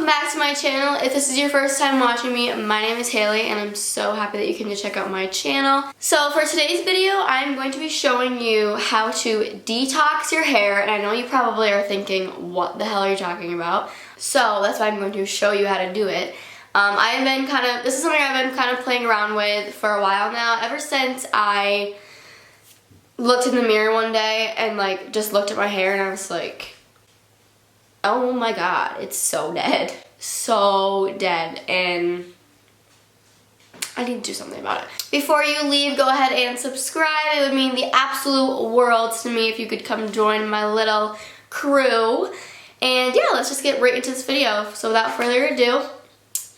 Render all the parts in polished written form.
welcome back to my channel. If this is your first time watching me, my name is Hayley and I'm so happy that you came to check out my channel. So for today's video, I'm going to be showing you how to detox your hair, and I know you probably are thinking, what the hell are you talking about? So that's why I'm going to show you how to do it. This is something I've been kind of playing around with for a while now, ever since I looked in the mirror one day and just looked at my hair and I was like, oh my god, it's so dead. So dead, and I need to do something about it. Before you leave, go ahead and subscribe. It would mean the absolute world to me if you could come join my little crew. And yeah, let's just get right into this video. So without further ado,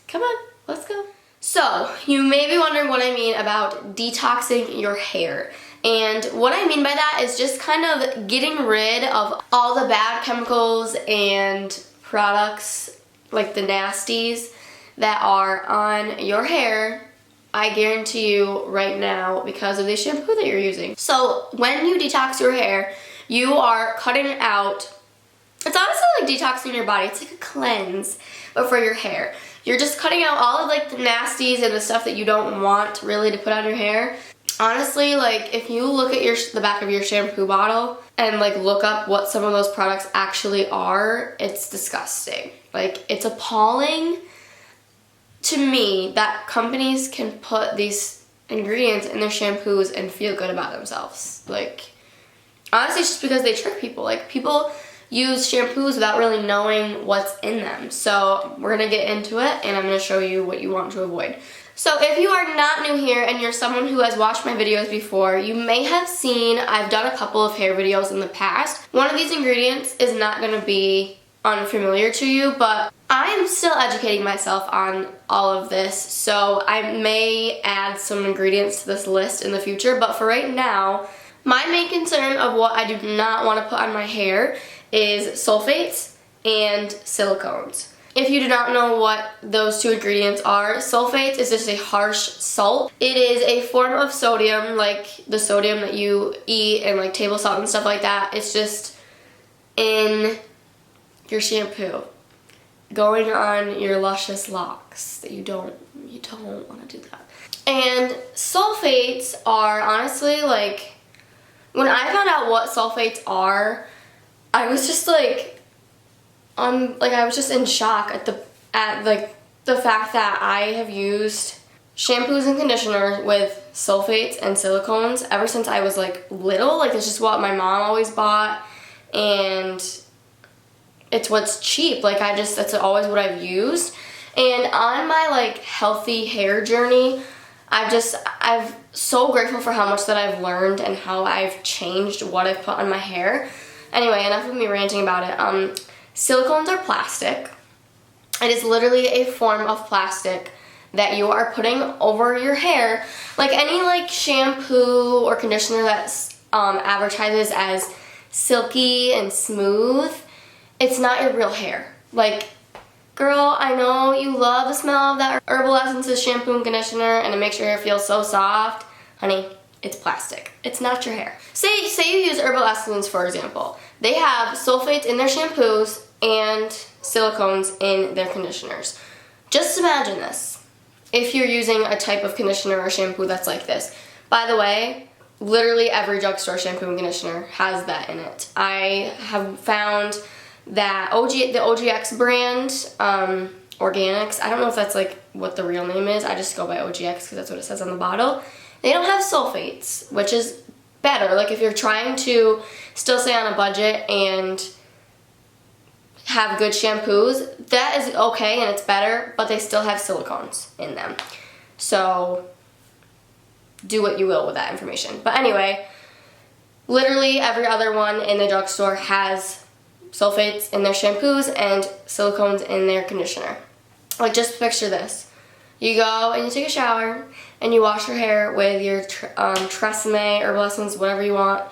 come on, let's go. So, you may be wondering what I mean about detoxing your hair. And what I mean by that is just kind of getting rid of all the bad chemicals and products, like the nasties, that are on your hair, I guarantee you right now, because of the shampoo that you're using. So when you detox your hair, you are cutting out, it's honestly like detoxing your body. It's like a cleanse, but for your hair. You're just cutting out all of the nasties and the stuff that you don't want really to put on your hair. Honestly, if you look at the back of your shampoo bottle and look up what some of those products actually are, it's disgusting. It's appalling to me that companies can put these ingredients in their shampoos and feel good about themselves. Honestly, it's just because they trick people. People use shampoos without really knowing what's in them. So we're gonna get into it and I'm gonna show you what you want to avoid. So if you are not new here and you're someone who has watched my videos before, you may have seen I've done a couple of hair videos in the past. One of these ingredients is not gonna be unfamiliar to you, but I am still educating myself on all of this, so I may add some ingredients to this list in the future, but for right now, my main concern of what I do not want to put on my hair is sulfates and silicones. If you do not know what those two ingredients are, sulfates is just a harsh salt. It is a form of sodium, like the sodium that you eat and table salt and stuff like that. It's just in your shampoo, going on your luscious locks that you don't want to do that. And sulfates are honestly when I found out what sulfates are, I was just I was just in shock at the fact that I have used shampoos and conditioners with sulfates and silicones ever since I was little. It's just what my mom always bought, and it's what's cheap. That's always what I've used. And on my healthy hair journey, I'm so grateful for how much that I've learned and how I've changed what I've put on my hair. Anyway, enough of me ranting about it. Silicones are plastic. It is literally a form of plastic that you are putting over your hair. Any shampoo or conditioner that advertises as silky and smooth, it's not your real hair. Girl, I know you love the smell of that Herbal Essences shampoo and conditioner and it makes your hair feel so soft. Honey, it's plastic. It's not your hair. Say you use Herbal Essences, for example. They have sulfates in their shampoos and silicones in their conditioners. Just imagine this. If you're using a type of conditioner or shampoo that's like this. By the way, literally every drugstore shampoo and conditioner has that in it. I have found that the OGX brand, Organics, I don't know if that's what the real name is. I just go by OGX because that's what it says on the bottle. They don't have sulfates, which is better. If you're trying to still stay on a budget and have good shampoos, that is okay and it's better, but they still have silicones in them. So do what you will with that information. But anyway, literally every other one in the drugstore has sulfates in their shampoos and silicones in their conditioner. Just picture this. You go and you take a shower and you wash your hair with your Tresemme, Herbal Essence, whatever you want.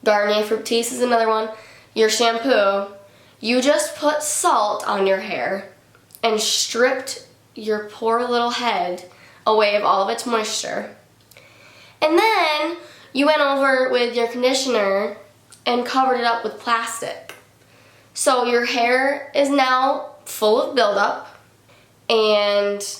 Garnier Fructis is another one. Your shampoo. You just put salt on your hair and stripped your poor little head away of all of its moisture. And then you went over with your conditioner and covered it up with plastic. So your hair is now full of buildup and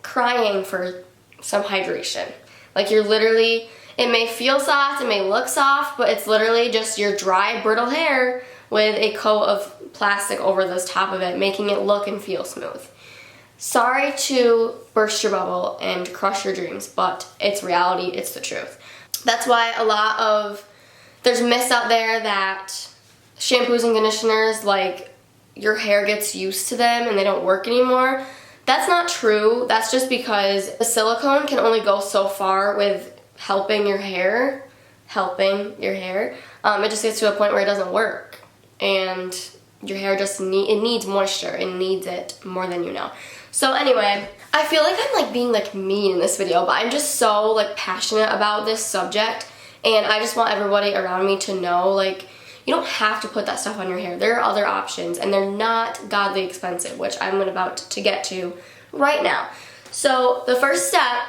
crying for some hydration. Like you're literally, it may feel soft, it may look soft, but it's literally just your dry, brittle hair with a coat of plastic over the top of it, making it look and feel smooth. Sorry to burst your bubble and crush your dreams, but it's reality, it's the truth. That's why there's myths out there that shampoos and conditioners, like, your hair gets used to them and they don't work anymore. That's not true. That's just because the silicone can only go so far with helping your hair. It just gets to a point where it doesn't work. And your hair just needs moisture. It needs it more than you know. So anyway, I feel like I'm like being like mean in this video, but I'm just so like passionate about this subject, and I just want everybody around me to know, like, you don't have to put that stuff on your hair. There are other options, and they're not godly expensive, which I'm about to get to right now. So the first step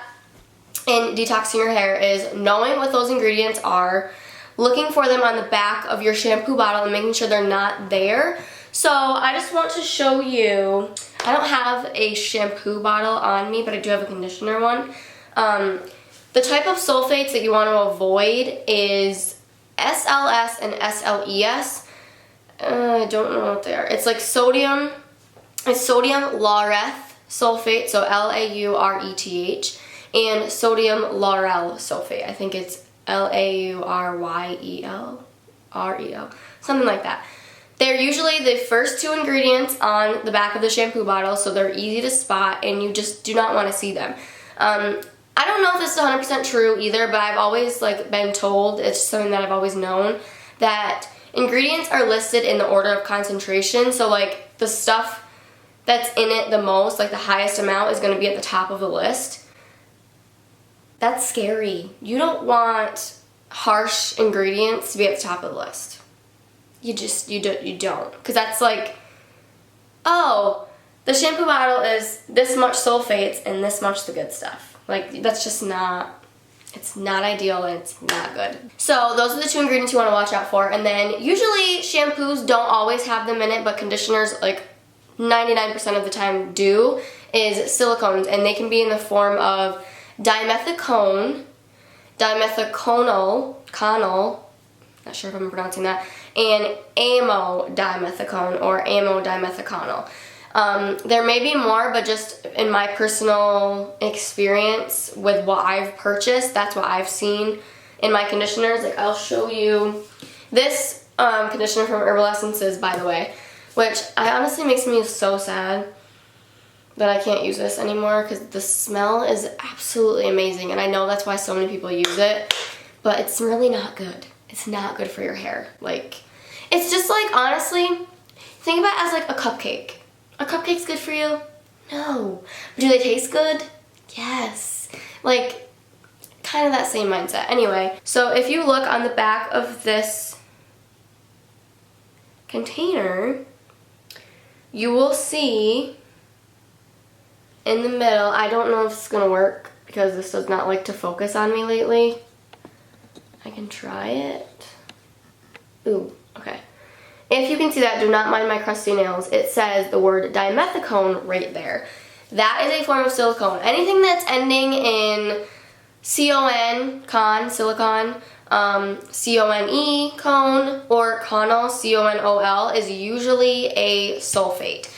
in detoxing your hair is knowing what those ingredients are, looking for them on the back of your shampoo bottle and making sure they're not there. So I just want to show you, I don't have a shampoo bottle on me, but I do have a conditioner one. The type of sulfates that you want to avoid is SLS and SLES. I don't know what they are. It's like sodium laureth sulfate, so LAURETH, and sodium lauryl sulfate. I think it's LAURYEL, something like that. They're usually the first two ingredients on the back of the shampoo bottle, so they're easy to spot and you just do not want to see them. I don't know if this is 100% true either, but I've always like been told, it's something that I've always known, that ingredients are listed in the order of concentration. So like the stuff that's in it the most, like the highest amount, is going to be at the top of the list. That's scary. You don't want harsh ingredients to be at the top of the list. You don't. Because that's like, oh, the shampoo bottle is this much sulfates and this much the good stuff. Like, that's just not, it's not ideal and it's not good. So those are the two ingredients you want to watch out for. And then usually shampoos don't always have them in it, but conditioners, like 99% of the time do, is silicones. And they can be in the form of dimethicone, dimethiconol, not sure if I'm pronouncing that, and amodimethicone or amodimethiconol. There may be more, but just in my personal experience with what I've purchased, that's what I've seen in my conditioners. Like, I'll show you this conditioner from Herbal Essences, by the way, which honestly makes me so sad that I can't use this anymore because the smell is absolutely amazing, and I know that's why so many people use it, but it's really not good. It's not good for your hair. Like, it's just like, honestly, think about it as like a cupcake. A cupcake's good for you? No. But do they taste good? Yes. Like, kind of that same mindset. Anyway, so if you look on the back of this container, you will see in the middle, I don't know if it's going to work because this does not like to focus on me lately. I can try it. Ooh, okay. If you can see that, do not mind my crusty nails. It says the word dimethicone right there. That is a form of silicone. Anything that's ending in silicon, C-O-N-E, cone, or conol, C-O-N-O-L, is usually a sulfate.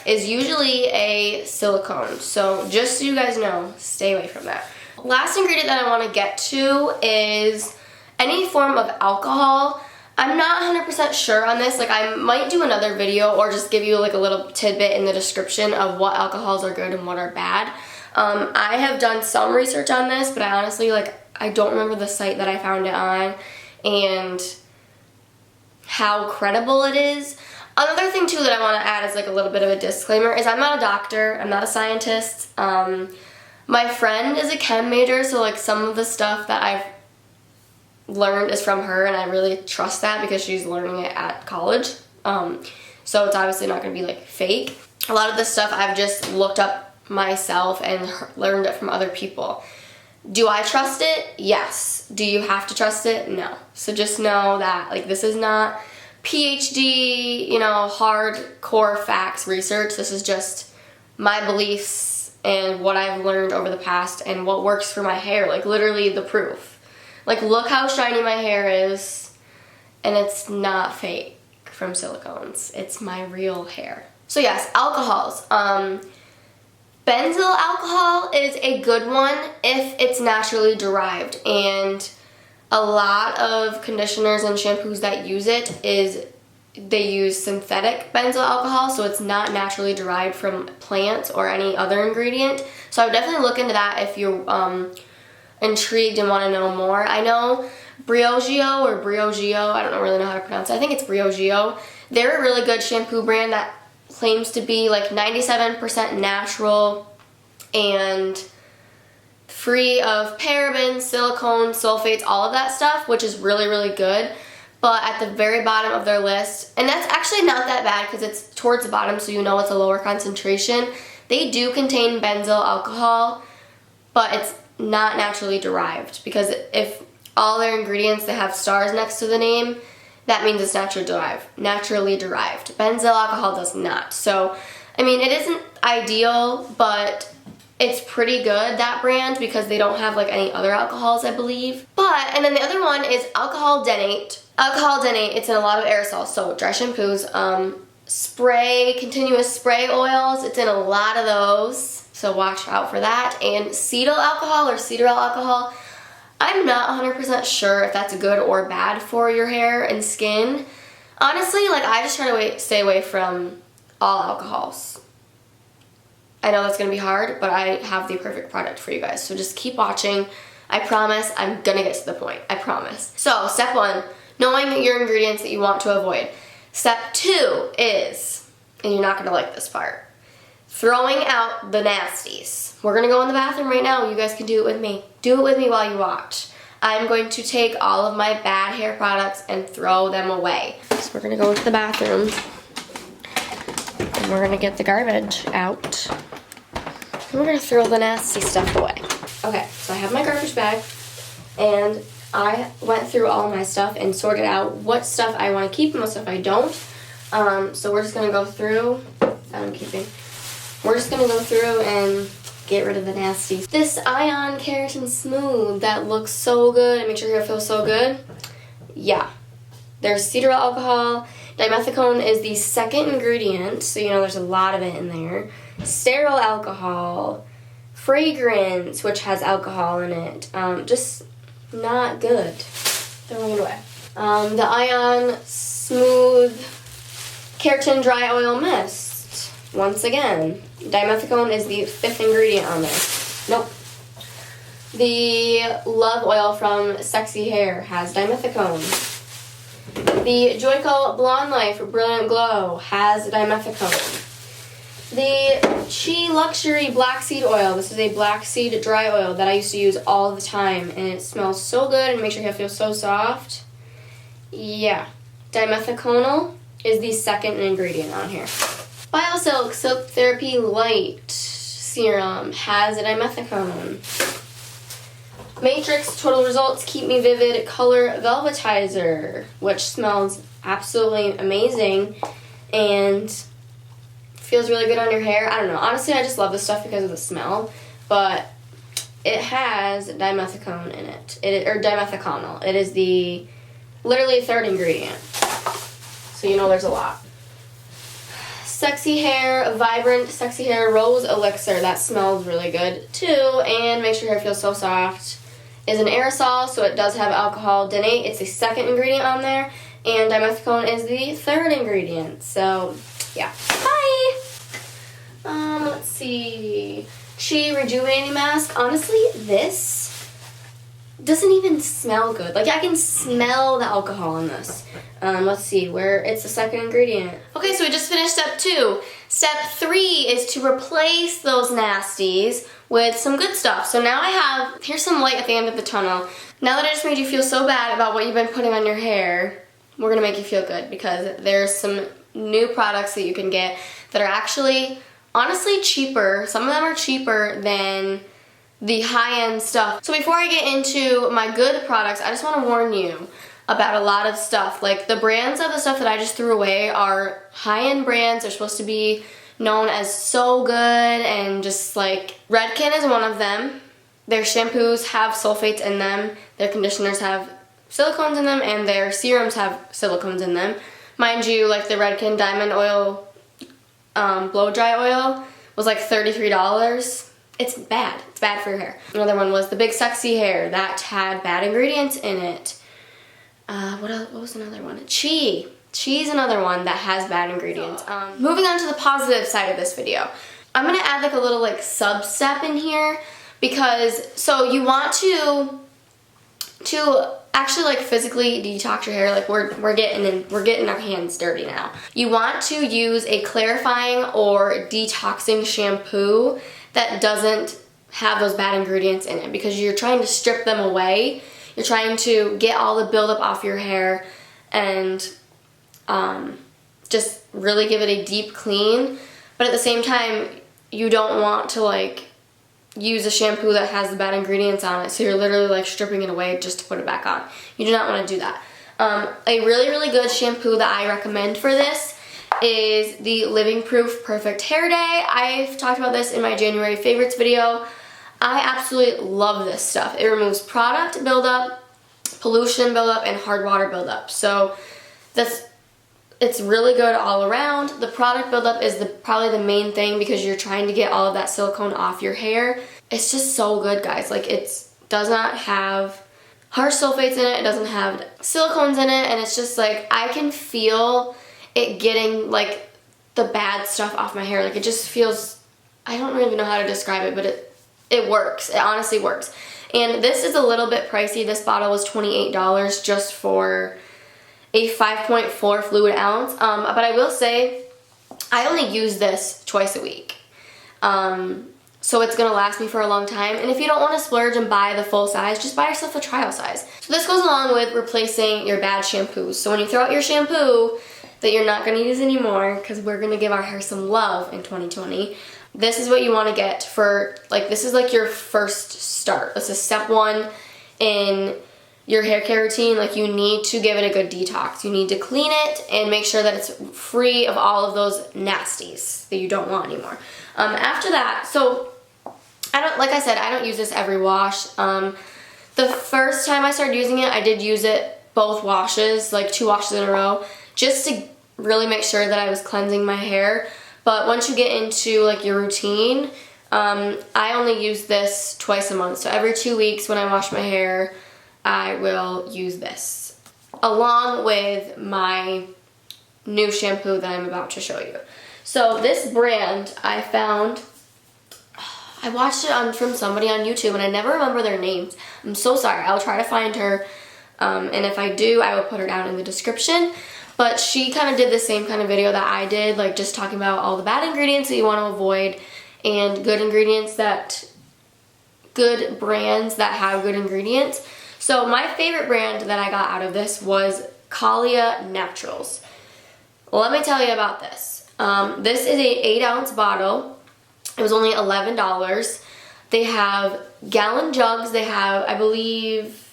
Is usually a silicone. So just so you guys know, stay away from that. Last ingredient that I want to get to is any form of alcohol. I'm not 100% sure on this. Like, I might do another video or just give you like a little tidbit in the description of what alcohols are good and what are bad. I have done some research on this, but I honestly, like, I don't remember the site that I found it on and how credible it is. Another thing too that I want to add is like a little bit of a disclaimer is I'm not a doctor, I'm not a scientist. My friend is a chem major, so like some of the stuff that I've learned is from her, and I really trust that because she's learning it at college. So it's obviously not going to be like fake. A lot of this stuff I've just looked up myself and learned it from other people. Do I trust it? Yes. Do you have to trust it? No. So just know that like this is not PhD, you know, hardcore facts research. This is just my beliefs and what I've learned over the past and what works for my hair. Like, literally the proof. Like, look how shiny my hair is, and it's not fake from silicones. It's my real hair. So yes, alcohols. Benzyl alcohol is a good one if it's naturally derived, and a lot of conditioners and shampoos that use it they use synthetic benzyl alcohol, so it's not naturally derived from plants or any other ingredient. So I would definitely look into that if you're intrigued and want to know more. I know Briogeo, I don't really know how to pronounce it. I think it's Briogeo. They're a really good shampoo brand that claims to be like 97% natural and free of parabens, silicone, sulfates, all of that stuff, which is really, really good. But at the very bottom of their list, and that's actually not that bad because it's towards the bottom, so you know it's a lower concentration, they do contain benzyl alcohol, but it's not naturally derived, because if all their ingredients, they have stars next to the name, that means it's naturally derived. Benzyl alcohol does not. So, I mean, it isn't ideal, but it's pretty good, that brand, because they don't have like any other alcohols, I believe. But, and then the other one is alcohol denate. Alcohol denate, it's in a lot of aerosols, so dry shampoos, spray, continuous spray oils, it's in a lot of those, so watch out for that. And cetyl alcohol or cetyl alcohol, I'm not 100% sure if that's good or bad for your hair and skin. Honestly, like, I just try to stay away from all alcohols. I know that's going to be hard, but I have the perfect product for you guys, so just keep watching. I promise I'm going to get to the point. I promise. So, step 1, knowing your ingredients that you want to avoid. Step 2 is, and you're not going to like this part, throwing out the nasties. We're going to go in the bathroom right now. You guys can do it with me. Do it with me while you watch. I'm going to take all of my bad hair products and throw them away. So we're going to go into the bathroom, and we're going to get the garbage out. And we're going to throw the nasty stuff away. Okay, so I have my garbage bag, and I went through all my stuff and sorted out what stuff I want to keep and what stuff I don't. So we're just going to go through, we're just going to go through and get rid of the nasty. This Ion Keratin Smooth, that looks so good, and make sure your hair feels so good. Yeah. There's cetyl alcohol. Dimethicone is the second ingredient, so you know there's a lot of it in there. Sterile alcohol. Fragrance, which has alcohol in it. Just not good. Throwing it away. The Ion Smooth Keratin Dry Oil Mist. Once again, dimethicone is the 5th ingredient on there. Nope. The Love Oil from Sexy Hair has dimethicone. The Joico Blonde Life Brilliant Glow has dimethicone. The Chi Luxury Black Seed Oil. This is a black seed dry oil that I used to use all the time, and it smells so good and makes your hair feel so soft. Yeah. Dimethiconol is the 2nd ingredient on here. BioSilk Silk Therapy Light Serum has a dimethicone. Matrix Total Results Keep Me Vivid Color Velvetizer, which smells absolutely amazing and feels really good on your hair. I don't know. Honestly, I just love this stuff because of the smell, but it has dimethicone in it. Or dimethiconol. It is the literally 3rd ingredient. So you know there's a lot. Sexy Hair Vibrant Sexy Hair Rose Elixir. That smells really good too, and makes your hair feel so soft. Is an aerosol, so it does have alcohol denate. It's the 2nd ingredient on there, and dimethicone is the 3rd ingredient. So, yeah. Bye! Let's see. Chi Rejuvenating Mask. Honestly, this doesn't even smell good. Like, I can smell the alcohol in this. Let's see, where it's the 2nd ingredient. Okay, so we just finished step 2. Step 3 is to replace those nasties with some good stuff. So now here's some light at the end of the tunnel. Now that I just made you feel so bad about what you've been putting on your hair, we're gonna make you feel good, because there's some new products that you can get that are actually, honestly, cheaper. Some of them are cheaper than the high-end stuff. So before I get into my good products, I just want to warn you, about a lot of stuff. Like the brands of the stuff that I just threw away are high-end brands. They're supposed to be known as so good, and just like Redken is one of them. Their shampoos have sulfates in them, their conditioners have silicones in them, and their serums have silicones in them. Mind you, like the Redken Diamond Oil blow dry oil was like $33. It's bad. It's bad for your hair. Another one was the Big Sexy Hair. That had bad ingredients in it. What was another one? Chi. Chi's another one that has bad ingredients. Moving on to the positive side of this video. I'm gonna add like a little like sub-step in here, because so you want to actually like physically detox your hair. Like we're getting our hands dirty now. You want to use a clarifying or detoxing shampoo that doesn't have those bad ingredients in it, because you're trying to strip them away. You're trying to get all the buildup off your hair and just really give it a deep clean. But at the same time, you don't want to like use a shampoo that has the bad ingredients on it, so you're literally like stripping it away just to put it back on. You do not want to do that. A really good shampoo that I recommend for this is the Living Proof Perfect Hair Day. I've talked about this in my January favorites video. I absolutely love this stuff. It removes product buildup, pollution buildup, and hard water buildup. So it's really good all around. The product buildup is probably the main thing, because you're trying to get all of that silicone off your hair. It's just so good, guys. Like it does not have harsh sulfates in it. It doesn't have silicones in it, and it's just like I can feel it getting like the bad stuff off my hair. Like it just feels, I don't even know how to describe it, but it works. It honestly works. And this is a little bit pricey. This bottle was $28 just for a 5.4 fluid ounce. But I will say, I only use this twice a week. So it's gonna last me for a long time. And if you don't wanna splurge and buy the full size, just buy yourself a trial size. So this goes along with replacing your bad shampoos. So when you throw out your shampoo that you're not gonna use anymore, because we're gonna give our hair some love in 2020, this is what you wanna get for, like, this is like your first start. This is step one in your hair care routine. Like you need to give it a good detox. You need to clean it and make sure that it's free of all of those nasties that you don't want anymore. After that, so like I said, I don't use this every wash. The first time I started using it, I did use it both washes, like 2 washes in a row, just to really make sure that I was cleansing my hair. But once you get into like your routine, I only use this twice a month. So every 2 weeks when I wash my hair, I will use this along with my new shampoo that I'm about to show you. So this brand I found, I watched it from somebody on YouTube and I never remember their names. I'm so sorry. I'll try to find her, and if I do, I will put her down in the description. But she kind of did the same kind of video that I did, like just talking about all the bad ingredients that you want to avoid and good brands that have good ingredients. So my favorite brand that I got out of this was Kaalia Naturals. Let me tell you about this. This is a 8-ounce bottle. It was only $11. They have gallon jugs. They have, I believe,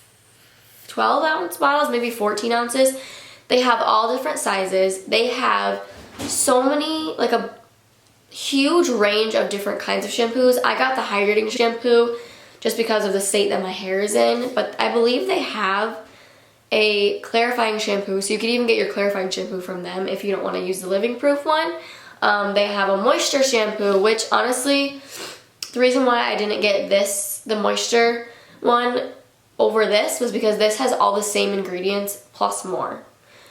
12-ounce bottles, maybe 14 ounces. They have all different sizes. They have so many, like a huge range of different kinds of shampoos. I got the hydrating shampoo just because of the state that my hair is in, but I believe they have a clarifying shampoo, so you could even get your clarifying shampoo from them if you don't want to use the Living Proof one. They have a moisture shampoo, which honestly, the reason why I didn't get the moisture one over this was because this has all the same ingredients plus more.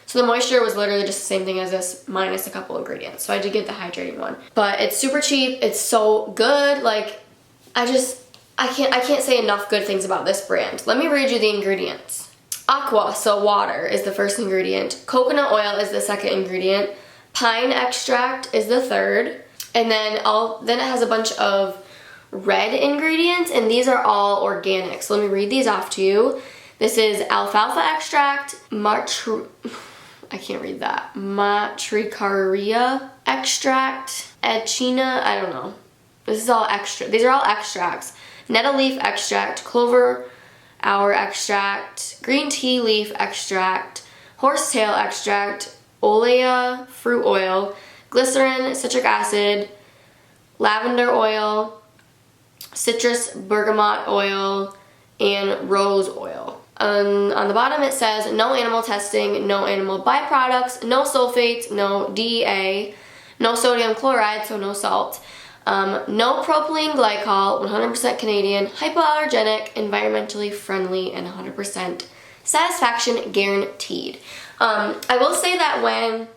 So the moisture was literally just the same thing as this minus a couple ingredients. So I did get the hydrating one. But it's super cheap. It's so good. Like, I can't say enough good things about this brand. Let me read you the ingredients. Aqua, so water, is the first ingredient. Coconut oil is the second ingredient. Pine extract is the third. And then it has a bunch of red ingredients, and these are all organic. So let me read these off to you. This is alfalfa extract, I can't read that. Matricaria extract, echina, I don't know. This is all extra. These are all extracts. Nettle leaf extract, clover hour extract, green tea leaf extract, horsetail extract, olea fruit oil, glycerin, citric acid, lavender oil, citrus bergamot oil, and rose oil. On the bottom it says no animal testing, no animal byproducts, no sulfates, no DEA, no sodium chloride, so no salt, no propylene glycol, 100% Canadian, hypoallergenic, environmentally friendly, and 100% satisfaction guaranteed. I will say that and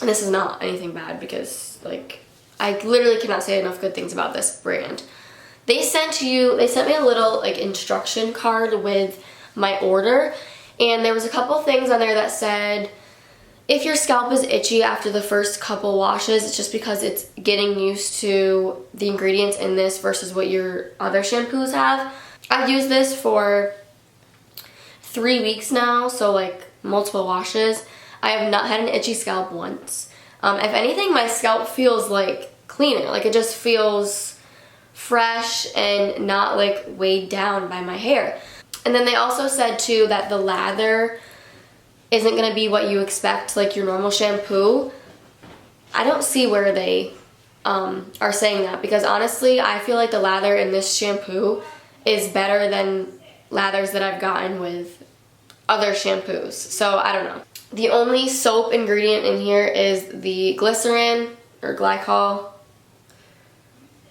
this is not anything bad because like I literally cannot say enough good things about this brand. They sent me a little like instruction card with my order, and there was a couple things on there that said if your scalp is itchy after the first couple washes, it's just because it's getting used to the ingredients in this versus what your other shampoos have. I've used this for 3 weeks now, so like multiple washes. I have not had an itchy scalp once. If anything, my scalp feels like cleaner, like it just feels fresh and not like weighed down by my hair. And then they also said too that the lather isn't going to be what you expect, like your normal shampoo. I don't see where they are saying that, because honestly I feel like the lather in this shampoo is better than lathers that I've gotten with other shampoos. So I don't know. The only soap ingredient in here is the glycerin or glycol,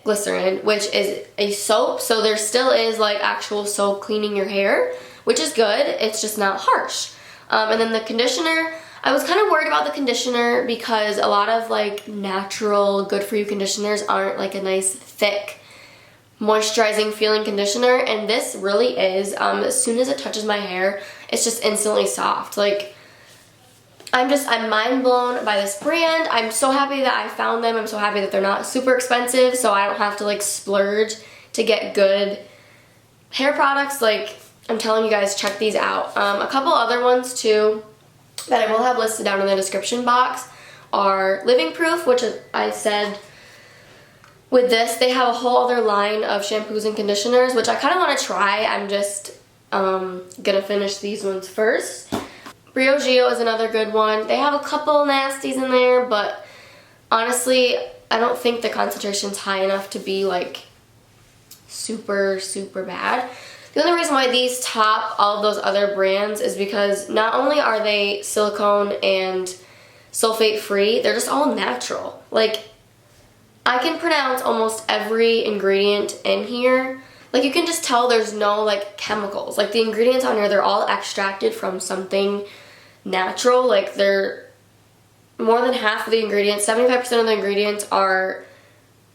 glycerin, which is a soap, so there still is like actual soap cleaning your hair, which is good. It's just not harsh. And then the conditioner, I was kind of worried about the conditioner because a lot of like natural good for you conditioners aren't like a nice thick moisturizing feeling conditioner, and this really is. As soon as it touches my hair, it's just instantly soft. Like I'm mind blown by this brand. I'm so happy that I found them. I'm so happy that they're not super expensive, so I don't have to like splurge to get good hair products. Like, I'm telling you guys, check these out. A couple other ones too that I will have listed down in the description box are Living Proof, which I said with this, they have a whole other line of shampoos and conditioners, which I kind of want to try. I'm just gonna finish these ones first. Briogeo is another good one. They have a couple nasties in there, but honestly, I don't think the concentration's high enough to be like super, super bad. The only reason why these top all of those other brands is because not only are they silicone and sulfate free, they're just all natural. Like, I can pronounce almost every ingredient in here. Like, you can just tell there's no like chemicals. Like, the ingredients on here, they're all extracted from something natural. Like, they're more than half of the ingredients, 75% of the ingredients are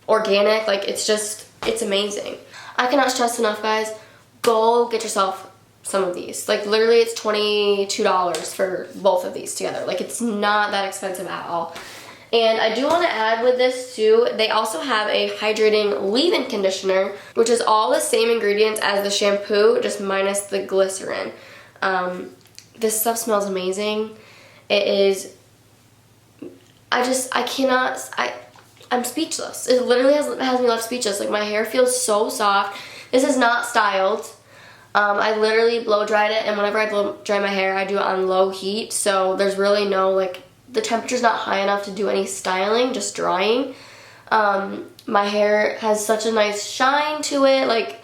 organic. Like, it's amazing. I cannot stress enough, guys, go get yourself some of these. Like, literally it's $22 for both of these together. Like, it's not that expensive at all. And I do want to add with this too, they also have a hydrating leave-in conditioner, which is all the same ingredients as the shampoo, just minus the glycerin. This stuff smells amazing. It is, I'm speechless. It literally has me left speechless. Like, my hair feels so soft. This is not styled. I literally blow dried it, and whenever I blow dry my hair, I do it on low heat, so there's really no, like, the temperature's not high enough to do any styling, just drying. My hair has such a nice shine to it. Like,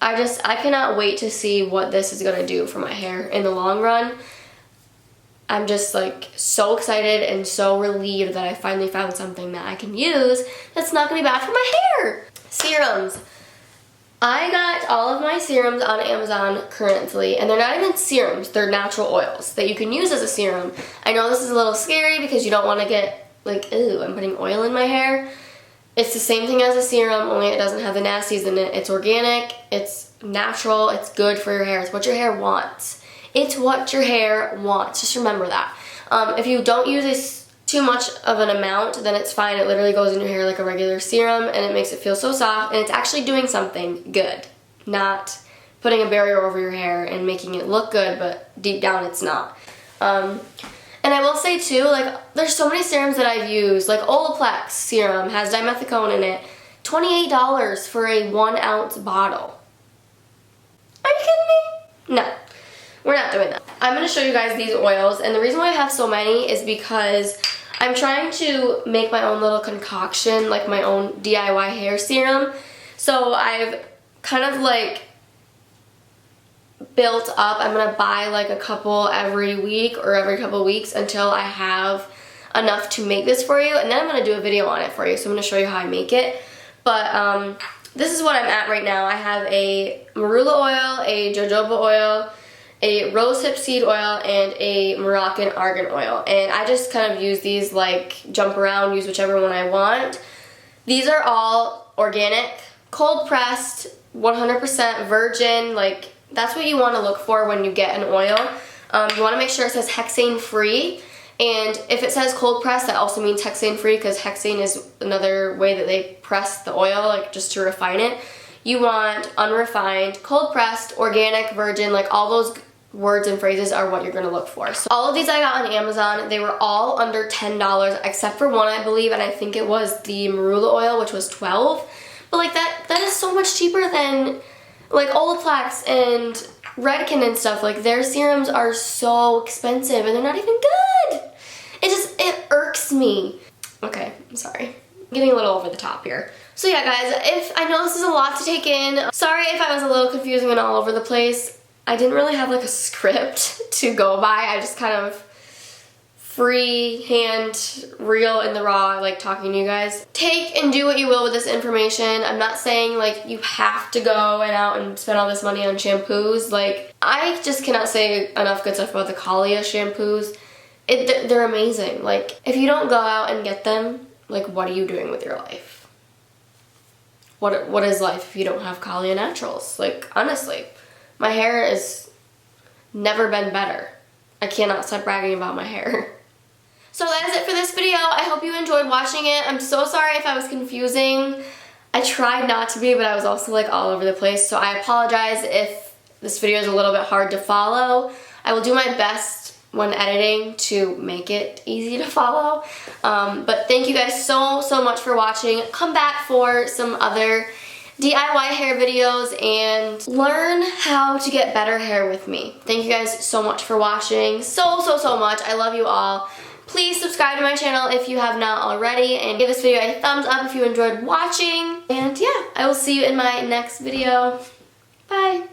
I cannot wait to see what this is gonna do for my hair in the long run. I'm just like so excited and so relieved that I finally found something that I can use that's not gonna be bad for my hair. Serums. I got all of my serums on Amazon currently, and they're not even serums, they're natural oils that you can use as a serum. I know this is a little scary because you don't want to get like, ew, I'm putting oil in my hair. It's the same thing as a serum, only it doesn't have the nasties in it. It's organic, it's natural, it's good for your hair. It's what your hair wants. It's what your hair wants. Just remember that. If you don't use too much of an amount, then it's fine. It literally goes in your hair like a regular serum, and it makes it feel so soft, and it's actually doing something good. Not putting a barrier over your hair and making it look good, but deep down it's not. And I will say too, like, there's so many serums that I've used, like Olaplex serum has dimethicone in it. $28 for a 1 ounce bottle. Are you kidding me? No, we're not doing that. I'm going to show you guys these oils, and the reason why I have so many is because I'm trying to make my own little concoction, like my own DIY hair serum. So I've kind of like built up. I'm going to buy like a couple every week or every couple weeks until I have enough to make this for you, and then I'm going to do a video on it for you. So I'm going to show you how I make it. But this is what I'm at right now. I have a marula oil, a jojoba oil, a rosehip seed oil, and a Moroccan argan oil. And I just kind of use these, like, jump around, use whichever one I want. These are all organic, cold pressed, 100% virgin. Like, that's what you want to look for when you get an oil. You want to make sure it says hexane free. And if it says cold press, that also means hexane free, because hexane is another way that they press the oil, like just to refine it. You want unrefined, cold pressed, organic, virgin, like all those words and phrases are what you're going to look for. So all of these I got on Amazon. They were all under $10 except for one, I believe, and I think it was the marula oil, which was $12. But like that is so much cheaper than like Olaplex and Redken and stuff. Like their serums are so expensive and they're not even good. It irks me. Okay, I'm sorry. I'm getting a little over the top here. So yeah, guys, if I know this is a lot to take in, sorry if I was a little confusing and all over the place. I didn't really have like a script to go by. I just kind of freehand, real in the raw, like talking to you guys. Take and do what you will with this information. I'm not saying like you have to go and out and spend all this money on shampoos. Like, I just cannot say enough good stuff about the Kaalia shampoos. They're amazing. Like, if you don't go out and get them, like, what are you doing with your life? What is life if you don't have Kaalia Naturals? Like, honestly, my hair has never been better. I cannot stop bragging about my hair. So that is it for this video. I hope you enjoyed watching it. I'm so sorry if I was confusing. I tried not to be, but I was also like all over the place. So I apologize if this video is a little bit hard to follow. I will do my best when editing to make it easy to follow. But thank you guys so much for watching. Come back for some other DIY hair videos and learn how to get better hair with me. Thank you guys so much for watching. So much. I love you all. Please subscribe to my channel if you have not already, and give this video a thumbs up if you enjoyed watching. And yeah, I will see you in my next video. Bye.